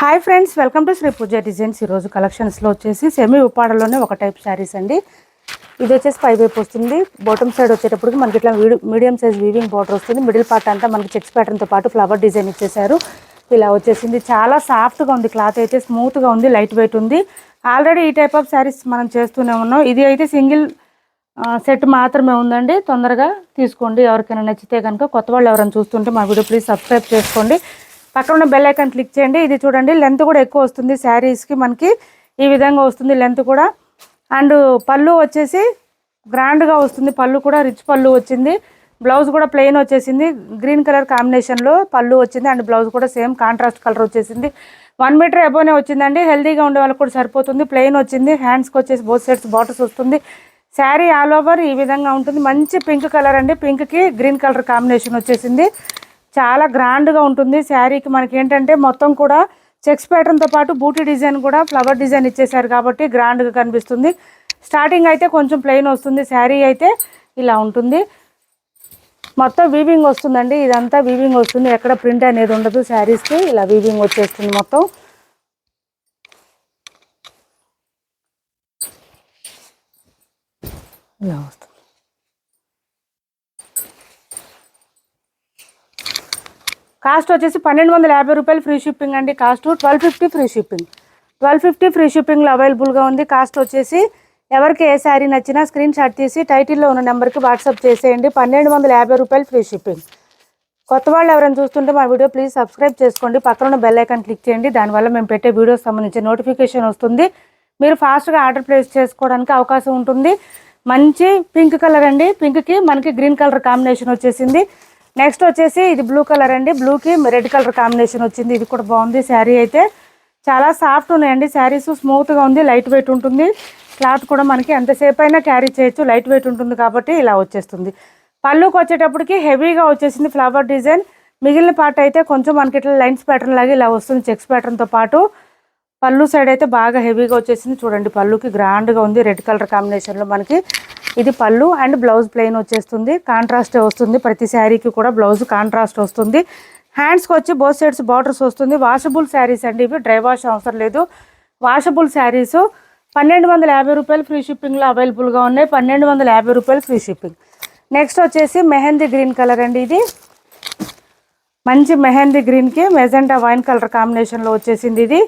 Hi friends, welcome to Sri Pooja designs. ఈరోజు కలెక్షన్స్లో వచ్చేసి సెమీ ఉప్పాడలోనే ఒక టైప్ శారీస్ అండి. ఇది వచ్చేసి పై వైపు వస్తుంది. బాటమ్ సైడ్ వచ్చేటప్పటికి మనకి ఇట్లా మీడియం సైజ్ వీవింగ్ బార్డర్ వస్తుంది. మిడిల్ పార్ట్ అంతా మనకి చెక్స్ ప్యాటర్న్తో పాటు ఫ్లవర్ డిజైన్ ఇచ్చేసారు. ఇలా వచ్చేసింది. చాలా సాఫ్ట్గా ఉంది. క్లాత్ అయితే స్మూత్గా ఉంది, లైట్ వెయిట్ ఉంది. ఆల్రెడీ ఈ టైప్ ఆఫ్ శారీస్ మనం చేస్తూనే ఉన్నాం. ఇది అయితే సింగిల్ సెట్ మాత్రమే ఉందండి. తొందరగా తీసుకోండి. ఎవరికైనా నచ్చితే కనుక కొత్త వాళ్ళు ఎవరైనా చూస్తుంటే మా వీడియో ప్లీజ్ సబ్స్క్రైబ్ చేసుకోండి. పక్కన ఉన్న బెల్ ఐకాన్ క్లిక్ చేయండి. ఇది చూడండి, లెంత్ కూడా ఎక్కువ వస్తుంది. శారీస్కి మనకి ఈ విధంగా వస్తుంది లెంత్ కూడా. అండ్ పళ్ళు వచ్చేసి గ్రాండ్గా వస్తుంది. పళ్ళు కూడా రిచ్ పళ్ళు వచ్చింది. బ్లౌజ్ కూడా ప్లెయిన్ వచ్చేసింది. గ్రీన్ కలర్ కాంబినేషన్లో పళ్ళు వచ్చింది. అండ్ బ్లౌజ్ కూడా సేమ్ కాంట్రాస్ట్ కలర్ వచ్చేసింది. 1 మీటర్ అబోనే వచ్చిందండి. హెల్తీగా ఉండే వాళ్ళకి కూడా సరిపోతుంది. ప్లెయిన్ వచ్చింది. హ్యాండ్స్కి వచ్చేసి బోత్ సైడ్స్ బార్డర్స్ వస్తుంది. శారీ ఆల్ ఓవర్ ఈ విధంగా ఉంటుంది. మంచి పింక్ కలర్ అండి. పింక్కి గ్రీన్ కలర్ కాంబినేషన్ వచ్చేసింది. చాలా గ్రాండ్గా ఉంటుంది. శారీకి మనకి ఏంటంటే మొత్తం కూడా చెక్స్ ప్యాటర్న్తో పాటు బూటీ డిజైన్ కూడా ఫ్లవర్ డిజైన్ ఇచ్చేసారు కాబట్టి గ్రాండ్గా కనిపిస్తుంది. స్టార్టింగ్ అయితే కొంచెం ప్లెయిన్ వస్తుంది. శారీ అయితే ఇలా ఉంటుంది. మొత్తం వీవింగ్ వస్తుందండి. ఇదంతా వీవింగ్ వస్తుంది. ఎక్కడ ప్రింట్ అనేది ఉండదు. శారీస్కి ఇలా వీవింగ్ వచ్చేస్తుంది. మొత్తం ఇలా వస్తుంది. కాస్ట్ వచ్చేసి 1250 రూపాయలు ఫ్రీ షిప్పింగ్ అండి. Cost 1250 free shipping. 1250 ఫ్రీ షిప్పింగ్లో అవైలబుల్గా ఉంది. కాస్ట్ వచ్చేసి ఎవరికి ఏ శారీ నచ్చినా స్క్రీన్ షాట్ తీసి టైటిల్లో ఉన్న నెంబర్కి వాట్సాప్ చేసేయండి. 1250 రూపాయలు ఫ్రీ షిప్పింగ్. కొత్త వాళ్ళు ఎవరైనా చూస్తుంటే మా వీడియో ప్లీజ్ సబ్స్క్రైబ్ చేసుకోండి. పక్కన ఉన్న బెల్ ఐకాన్ క్లిక్ చేయండి. దానివల్ల మేము పెట్టే వీడియోస్ సంబంధించి నోటిఫికేషన్ వస్తుంది. మీరు ఫాస్ట్గా ఆర్డర్ ప్లేస్ చేసుకోవడానికి అవకాశం ఉంటుంది. మంచి పింక్ కలర్ అండి. పింక్కి మనకి గ్రీన్ కలర్ కాంబినేషన్ వచ్చేసింది. నెక్స్ట్ వచ్చేసి ఇది బ్లూ కలర్ అండి. బ్లూకి రెడ్ కలర్ కాంబినేషన్ వచ్చింది. ఇది కూడా బాగుంది. శారీ అయితే చాలా సాఫ్ట్ ఉన్నాయండి. శారీస్ స్మూత్గా ఉంది, లైట్ వెయిట్ ఉంటుంది. క్లాత్ కూడా మనకి ఎంతసేపు అయినా క్యారీ చేయొచ్చు, లైట్ వెయిట్ ఉంటుంది కాబట్టి ఇలా వచ్చేస్తుంది. పళ్ళుకి వచ్చేటప్పటికి హెవీగా వచ్చేసింది ఫ్లవర్ డిజైన్. మిగిలిన పార్ట్ అయితే కొంచెం మనకి ఇట్లా లైన్స్ ప్యాటర్న్ లాగా ఇలా వస్తుంది చెక్స్ ప్యాటర్న్తో పాటు. పళ్ళు సైడ్ అయితే బాగా హెవీగా వచ్చేసింది. చూడండి, పళ్ళుకి గ్రాండ్గా ఉంది. రెడ్ కలర్ కాంబినేషన్లో మనకి ఇది పళ్ళు. అండ్ బ్లౌజ్ ప్లెయిన్ వచ్చేస్తుంది. కాంట్రాస్ట్ వస్తుంది. ప్రతి శారీకి కూడా బ్లౌజ్ కాంట్రాస్ట్ వస్తుంది. హ్యాండ్స్కి వచ్చి బోత్ సైడ్స్ బార్డర్స్ వస్తుంది. వాషబుల్ శారీస్ అండి ఇవి. డ్రై వాష్ అవసరం లేదు. వాషబుల్ శారీస్ 1250 రూపాయలు ఫ్రీ షిప్పింగ్లో అవైలబుల్గా ఉన్నాయి. 1250 రూపాయలు ఫ్రీ షిప్పింగ్. నెక్స్ట్ వచ్చేసి మెహందీ గ్రీన్ కలర్ అండి. ఇది మంచి మెహందీ గ్రీన్కి మెజెంటా వైన్ కలర్ కాంబినేషన్లో వచ్చేసింది. ఇది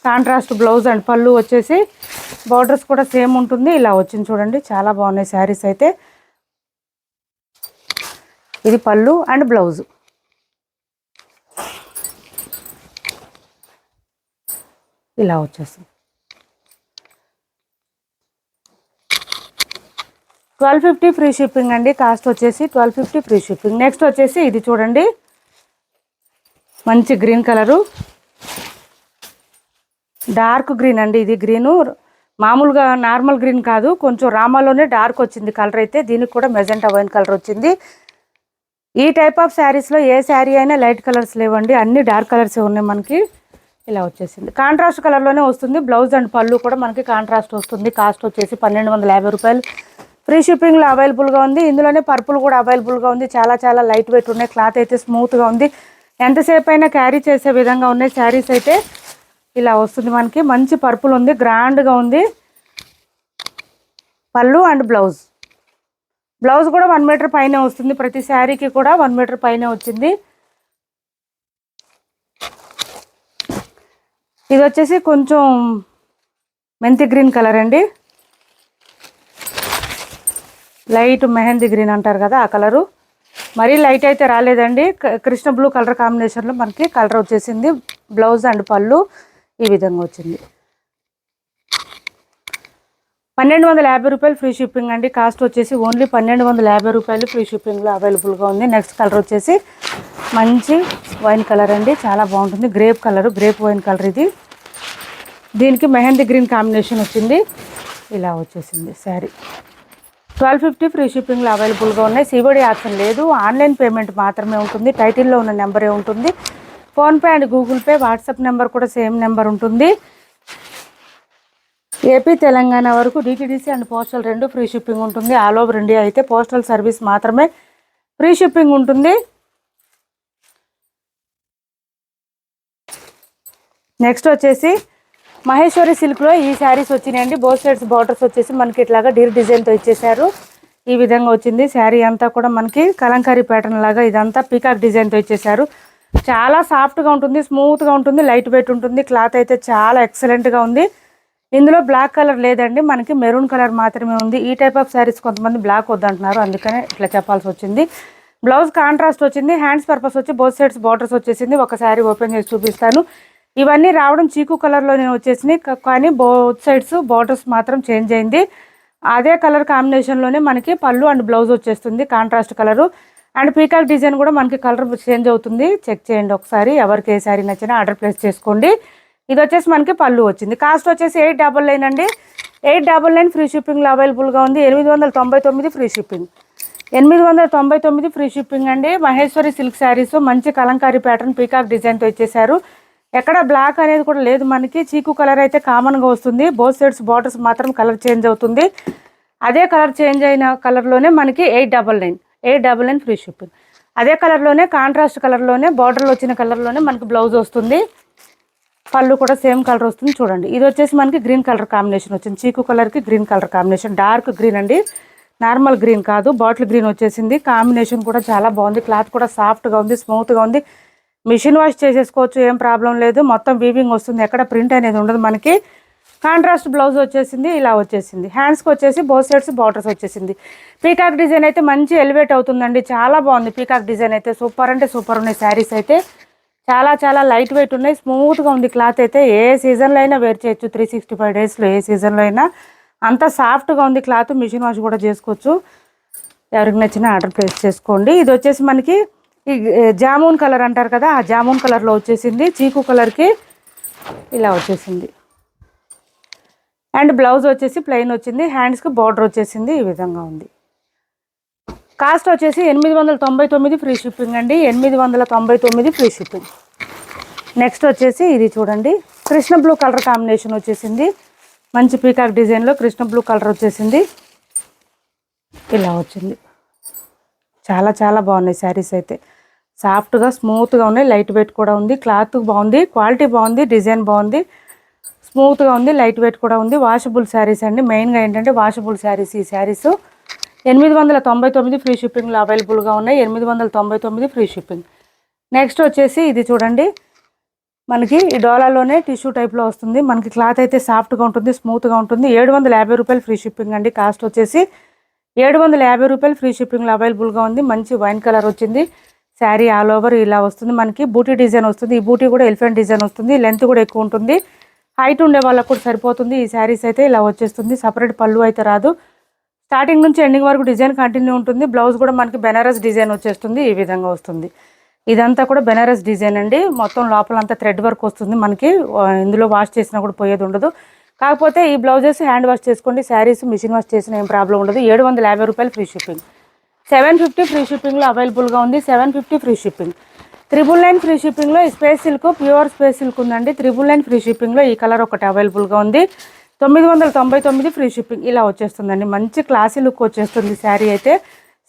కాంట్రాస్ట్ బ్లౌజ్ అండ్ పళ్ళు వచ్చేసి బార్డర్స్ కూడా సేమ్ ఉంటుంది. ఇలా వచ్చింది చూడండి, చాలా బాగున్నాయి శారీస్ అయితే. ఇది పళ్ళు అండ్ బ్లౌజ్. ఇలా వచ్చేస్తుంది. 1250 ఫ్రీ షిప్పింగ్ అండి. కాస్ట్ వచ్చేసి 1250 ఫ్రీ షిప్పింగ్. నెక్స్ట్ వచ్చేసి ఇది చూడండి, మంచి గ్రీన్ కలరు, డార్క్ గ్రీన్ అండి. ఇది గ్రీను మామూలుగా నార్మల్ గ్రీన్ కాదు, కొంచెం రామాలోనే డార్క్ వచ్చింది కలర్ అయితే. దీనికి కూడా మెజెంటా వైన్ కలర్ వచ్చింది. ఈ టైప్ ఆఫ్ శారీస్లో ఏ శారీ అయినా లైట్ కలర్స్ లేవండి, అన్ని డార్క్ కలర్సే ఉన్నాయి మనకి. ఇలా వచ్చేసింది. కాంట్రాస్ట్ కలర్లోనే వస్తుంది. బ్లౌజ్ అండ్ పళ్ళు కూడా మనకి కాంట్రాస్ట్ వస్తుంది. కాస్ట్ వచ్చేసి 1250 రూపాయలు. ఫ్రీ షిప్పింగ్లో అవైలబుల్గా ఉంది. ఇందులోనే పర్పుల్ కూడా అవైలబుల్గా ఉంది. చాలా చాలా లైట్ వెయిట్ ఉన్నాయి. క్లాత్ అయితే స్మూత్గా ఉంది. ఎంతసేపు అయినా క్యారీ చేసే విధంగా ఉన్నాయి శారీస్ అయితే. ఇలా వస్తుంది మనకి. మంచి పర్పుల్ ఉంది, గ్రాండ్గా ఉంది. పళ్ళు అండ్ బ్లౌజ్. బ్లౌజ్ కూడా 1 మీటర్ పైనే వస్తుంది. ప్రతి శారీకి కూడా 1 మీటర్ పైనే వచ్చింది. ఇది వచ్చేసి కొంచెం మెంతి గ్రీన్ కలర్ అండి. లైట్ మెహందీ గ్రీన్ అంటారు కదా, ఆ కలరు. మరీ లైట్ అయితే రాలేదండి. కృష్ణ బ్లూ కలర్ కాంబినేషన్లో మనకి కలర్ వచ్చేసింది. బ్లౌజ్ అండ్ పళ్ళు ఈ విధంగా వచ్చింది. 1250 రూపాయలు ఫ్రీ షిప్పింగ్ అండి. కాస్ట్ వచ్చేసి ఓన్లీ 1250 రూపాయలు ఫ్రీ షిప్పింగ్లో అవైలబుల్గా ఉంది. నెక్స్ట్ కలర్ వచ్చేసి మంచి వైన్ కలర్ అండి. చాలా బాగుంటుంది. Grape colour, grape wine colour ఇది. దీనికి మెహందీ గ్రీన్ కాంబినేషన్ వచ్చింది. ఇలా వచ్చేసింది శారీ. 1250 ఫ్రీ షిప్పింగ్లో అవైలబుల్గా ఉన్నాయి. సిబిడి ఆప్షన్ లేదు, ఆన్లైన్ పేమెంట్ మాత్రమే ఉంటుంది. టైటిల్లో ఉన్న నెంబరే ఉంటుంది. PhonePe and Google pay, WhatsApp number కూడా సేమ్ నెంబర్ ఉంటుంది. ఏపీ తెలంగాణ వరకు DTDC and postal 2 free shipping ఉంటుంది. ఆల్ ఓవర్ ఇండియా అయితే పోస్టల్ సర్వీస్ మాత్రమే ఫ్రీ షిప్పింగ్ ఉంటుంది. నెక్స్ట్ వచ్చేసి మహేశ్వరి సిల్క్లో ఈ శారీస్ వచ్చినాయండి. బోత్ సైడ్స్ బార్డర్స్ వచ్చేసి మనకి ఇట్లాగా డీర్ డిజైన్తో ఇచ్చేసారు. ఈ విధంగా వచ్చింది. శారీ అంతా కూడా మనకి కలంకారీ ప్యాటర్న్ లాగా ఇదంతా పీకాక్ డిజైన్తో ఇచ్చేసారు. చాలా సాఫ్ట్గా ఉంటుంది, స్మూత్గా ఉంటుంది, లైట్ వెయిట్ ఉంటుంది. క్లాత్ అయితే చాలా ఎక్సలెంట్గా ఉంది. ఇందులో బ్లాక్ కలర్ లేదండి, మనకి మెరూన్ కలర్ మాత్రమే ఉంది. ఈ టైప్ ఆఫ్ శారీస్ కొంతమంది బ్లాక్ వద్దంటున్నారు, అందుకనే ఇట్లా చెప్పాల్సి వచ్చింది. బ్లౌజ్ కాంట్రాస్ట్ వచ్చింది. హ్యాండ్స్ పర్పస్ వచ్చి బోత్ సైడ్స్ బార్డర్స్ వచ్చేసింది. ఒక శారీ ఓపెన్ చేసి చూపిస్తాను. ఇవన్నీ రావడం చీకు కలర్లోనే వచ్చేసినాయి, కానీ బోత్ సైడ్స్ బార్డర్స్ మాత్రం చేంజ్ అయింది. అదే కలర్ కాంబినేషన్లోనే మనకి పళ్ళు అండ్ బ్లౌజ్ వచ్చేస్తుంది, contrast colour. And peacock design కూడా మనకి కలర్ చేంజ్ అవుతుంది. చెక్ చేయండి ఒకసారి. ఎవరికి ఏ శారీ నచ్చినా ఆర్డర్ ప్లేస్ చేసుకోండి. ఇది వచ్చేసి మనకి పళ్ళు వచ్చింది. కాస్ట్ వచ్చేసి 899 అండి. 899 ఫ్రీ షిప్పింగ్లో అవైలబుల్గా ఉంది. 899 ఫ్రీ షిప్పింగ్. 899 ఫ్రీ షిప్పింగ్ అండి. మహేశ్వరి సిల్క్ శారీస్ మంచి కలంకారీ ప్యాటర్న్ పీకాక్ డిజైన్తో ఇచ్చేసారు. ఎక్కడ బ్లాక్ అనేది కూడా లేదు మనకి. చీకు కలర్ అయితే కామన్గా వస్తుంది. బోత్ సైడ్స్ బార్డర్స్ మాత్రం కలర్ చేంజ్ అవుతుంది. అదే కలర్ చేంజ్ అయిన కలర్లోనే మనకి 899 ఫ్రీ షిప్పింగ్. అదే కలర్లోనే కాంట్రాస్ట్ కలర్లోనే బార్డర్లో వచ్చిన కలర్లోనే మనకి బ్లౌజ్ వస్తుంది. పళ్ళు కూడా సేమ్ కలర్ వస్తుంది. చూడండి, ఇది వచ్చేసి మనకి గ్రీన్ కలర్ కాంబినేషన్ వచ్చింది. చీకు కలర్కి green colour combination, dark green అండి, నార్మల్ గ్రీన్ కాదు, బాటిల్ గ్రీన్ వచ్చేసింది. కాంబినేషన్ కూడా చాలా బాగుంది. క్లాత్ కూడా సాఫ్ట్గా ఉంది, స్మూత్గా ఉంది. మిషన్ వాష్ చేసేసుకోవచ్చు, ఏం ప్రాబ్లం లేదు. మొత్తం వీవింగ్ వస్తుంది, ఎక్కడ ప్రింట్ అనేది ఉండదు మనకి. కాంట్రాస్ట్ బ్లౌజ్ వచ్చేసింది, ఇలా వచ్చేసింది. హ్యాండ్స్కి వచ్చేసి బోత్ సైడ్స్ బార్డర్స్ వచ్చేసింది. పీకాక్ డిజైన్ అయితే మంచి ఎలివేట్ అవుతుందండి, చాలా బాగుంది. పీకాక్ డిజైన్ అయితే సూపర్ అంటే సూపర్ ఉన్నాయి. శారీస్ అయితే చాలా చాలా లైట్ వెయిట్ ఉన్నాయి, స్మూత్గా ఉంది. క్లాత్ అయితే ఏ సీజన్లో అయినా వేర్ చేయొచ్చు. 365 డేస్లో ఏ సీజన్లో అయినా అంత సాఫ్ట్గా ఉంది క్లాత్. మిషన్ వాష్ కూడా చేసుకోవచ్చు. ఎవరికి నచ్చినా ఆర్డర్ ప్లేస్ చేసుకోండి. ఇది వచ్చేసి మనకి ఈ జామున్ కలర్ అంటారు కదా, ఆ జామున్ కలర్లో వచ్చేసింది. చీకు కలర్కి ఇలా వచ్చేసింది. అండ్ బ్లౌజ్ వచ్చేసి ప్లెయిన్ వచ్చింది. హ్యాండ్స్కి బార్డర్ వచ్చేసింది. ఈ విధంగా ఉంది. కాస్ట్ వచ్చేసి 899 ఫ్రీ షిప్పింగ్ అండి. 899 ఫ్రీ షిప్పింగ్. నెక్స్ట్ వచ్చేసి ఇది చూడండి, కృష్ణ బ్లూ కలర్ కాంబినేషన్ వచ్చేసింది. మంచి పీకాక్ డిజైన్లో కృష్ణ బ్లూ కలర్ వచ్చేసింది. ఇలా వచ్చింది. చాలా చాలా బాగున్నాయి శారీస్ అయితే. సాఫ్ట్గా స్మూత్గా ఉన్నాయి, లైట్ వెయిట్ కూడా ఉంది. క్లాత్ బాగుంది, క్వాలిటీ బాగుంది, డిజైన్ బాగుంది, స్మూత్గా ఉంది, లైట్ వెయిట్ కూడా ఉంది. వాషబుల్ శారీస్ అండి. మెయిన్గా ఏంటంటే వాషబుల్ శారీస్. ఈ శారీస్ 899 ఫ్రీ షిప్పింగ్లో అవైలబుల్గా ఉన్నాయి. 899 ఫ్రీ షిప్పింగ్. నెక్స్ట్ వచ్చేసి ఇది చూడండి, మనకి ఈ డోలాలోనే టిష్యూ టైప్లో వస్తుంది. మనకి క్లాత్ అయితే సాఫ్ట్గా ఉంటుంది, స్మూత్గా ఉంటుంది. 750 రూపాయలు ఫ్రీ షిప్పింగ్ అండి. కాస్ట్ వచ్చేసి 750 రూపాయలు ఫ్రీ షిప్పింగ్లో అవైలబుల్గా ఉంది. మంచి వైన్ కలర్ వచ్చింది. శారీ ఆల్ ఓవర్ ఇలా వస్తుంది. మనకి బూటీ డిజైన్ వస్తుంది. ఈ బూటీ కూడా ఎలిఫెంట్ డిజైన్ వస్తుంది. లెంత్ కూడా ఎక్కువ ఉంటుంది. హైట్ ఉండే వాళ్ళకు కూడా సరిపోతుంది. ఈ శారీస్ అయితే ఇలా వచ్చేస్తుంది. సపరేట్ పళ్ళు అయితే రాదు. స్టార్టింగ్ నుంచి ఎండింగ్ వరకు డిజైన్ కంటిన్యూ ఉంటుంది. బ్లౌజ్ కూడా మనకి బెనారస్ డిజైన్ వచ్చేస్తుంది. ఈ విధంగా వస్తుంది. ఇదంతా కూడా బెనారస్ డిజైన్ అండి. మొత్తం లోపలంతా థ్రెడ్ వర్క్ వస్తుంది మనకి. ఇందులో వాష్ చేసినా కూడా పోయేది ఉండదు. కాకపోతే ఈ బ్లౌజెస్ హ్యాండ్ వాష్ చేసుకోండి. శారీస్ మిషన్ వాష్ చేసిన ఏం ప్రాబ్లం ఉండదు. 750 రూపాయలు ఫ్రీ షిప్పింగ్. 750 ఫ్రీ షిప్పింగ్లో అవైలబుల్గా ఉంది. 750 ఫ్రీ షిప్పింగ్. 999 ఫ్రీ షిప్పింగ్లో space silk, pure space silk ఉందండి. 999 ఫ్రీ షిప్పింగ్లో ఈ కలర్ ఒకటి అవైలబుల్గా ఉంది. 999 ఫ్రీ షిప్పింగ్. ఇలా వచ్చేస్తుందండి. మంచి క్లాసీ లుక్ వచ్చేస్తుంది. శారీ అయితే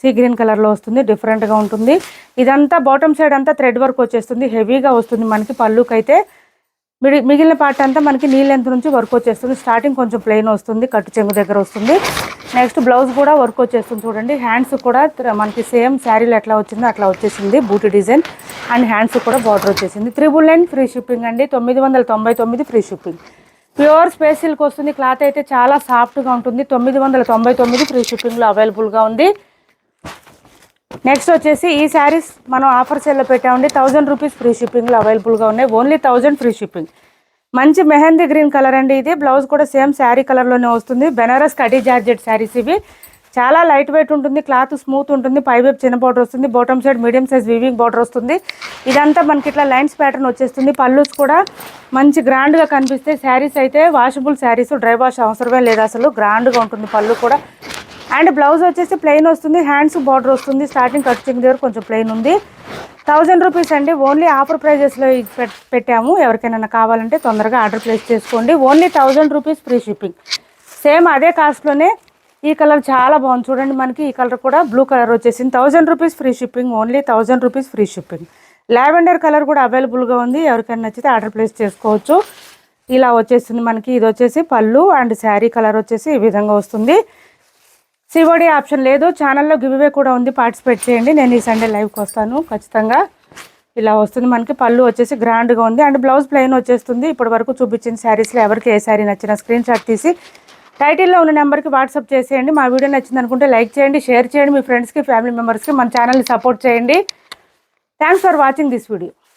సీ గ్రీన్ కలర్లో వస్తుంది, డిఫరెంట్గా ఉంటుంది. ఇదంతా బాటమ్ సైడ్ అంతా థ్రెడ్ వర్క్ వచ్చేస్తుంది, హెవీగా వస్తుంది మనకి. పళ్ళుకి అయితే మిగిలిన పార్ట్ అంతా మనకి నీ లెంత్ నుంచి వర్క్ వచ్చేస్తుంది. స్టార్టింగ్ కొంచెం ప్లెయిన్ వస్తుంది, కట్టు చెంగు దగ్గర వస్తుంది. నెక్స్ట్ బ్లౌజ్ కూడా వర్క్ వచ్చేస్తుంది చూడండి. హ్యాండ్స్ కూడా మనకి సేమ్ శారీలో ఎట్లా వచ్చిందో అట్లా వచ్చేసింది బూటీ డిజైన్. అండ్ హ్యాండ్స్ కూడా బార్డర్ వచ్చేసింది. 999 ఫ్రీ షిప్పింగ్ అండి. 999 free shipping. Pure space silk వస్తుంది. క్లాత్ అయితే చాలా సాఫ్ట్గా ఉంటుంది. 999 ఫ్రీ షిప్పింగ్లో అవైలబుల్గా ఉంది. నెక్స్ట్ వచ్చేసి ఈ శారీస్ మనం ఆఫర్ సేల్లో పెట్టామండి. 1000 రూపీస్ ఫ్రీ షిప్పింగ్లో అవైలబుల్గా ఉన్నాయి. Only 1000 free shipping. మంచి మెహందీ గ్రీన్ కలర్ అండి ఇది. బ్లౌజ్ కూడా సేమ్ శారీ కలర్లోనే వస్తుంది. బెనారస్ కటీ జార్జెట్ శారీస్ ఇవి. చాలా లైట్ వెయిట్ ఉంటుంది. క్లాత్ స్మూత్ ఉంటుంది. పైవైపు చిన్న బార్డర్ వస్తుంది. Bottom side medium size weaving border వస్తుంది. ఇదంతా మనకి ఇట్లా లైన్స్ ప్యాటర్న్ వచ్చేస్తుంది. పళ్ళుస్ కూడా మంచి గ్రాండ్గా కనిపిస్తాయి. శారీస్ అయితే వాషబుల్ శారీస్, డ్రై వాష్ అవసరమే లేదు అసలు. గ్రాండ్గా ఉంటుంది పళ్ళు కూడా. అండ్ బ్లౌజ్ వచ్చేసి ప్లెయిన్ వస్తుంది. హ్యాండ్స్ బార్డర్ వస్తుంది. స్టార్టింగ్ కట్ చెంగు దగ్గర కొంచెం ప్లెయిన్ ఉంది. 1000 రూపీస్ అండి. ఓన్లీ ఆఫర్ ప్రైజెస్లో పెట్టాము. ఎవరికైనా కావాలంటే తొందరగా ఆర్డర్ ప్లేస్ చేసుకోండి. Only 1000 rupees free shipping. Same అదే కాస్ట్లోనే ఈ కలర్ చాలా బాగుంది చూడండి. మనకి ఈ కలర్ కూడా బ్లూ కలర్ వచ్చేసింది. 1000 rupees free shipping. Only 1000 rupees free shipping. Lavender colour కూడా అవైలబుల్గా ఉంది, ఎవరికైనా నచ్చితే ఆర్డర్ ప్లేస్ చేసుకోవచ్చు. ఇలా వచ్చేస్తుంది మనకి. ఇది వచ్చేసి పళ్ళు అండ్ శారీ కలర్ వచ్చేసి ఈ విధంగా వస్తుంది. సివోడి ఆప్షన్ లేదు. ఛానల్లో గివ్వే కూడా ఉంది, పార్టిసిపేట్ చేయండి. నేను ఈ సండే లైవ్కి వస్తాను ఖచ్చితంగా. ఇలా వస్తుంది మనకి. పళ్ళు వచ్చేసి గ్రాండ్గా ఉంది అండ్ బ్లౌజ్ ప్లెయిన్ వచ్చేస్తుంది. ఇప్పటి వరకు చూపించిన శారీస్లో ఎవరికి ఏ శారీ నచ్చినా స్క్రీన్ షాట్ తీసి టైటిల్లో ఉన్న నెంబర్కి వాట్సాప్ చేసేయండి. మా వీడియో నచ్చింది అనుకుంటే లైక్ చేయండి, షేర్ చేయండి, మీ ఫ్రెండ్స్కి ఫ్యామిలీ మెంబర్స్కి. మన ఛానల్ని సపోర్ట్ చేయండి. Thanks for watching this video.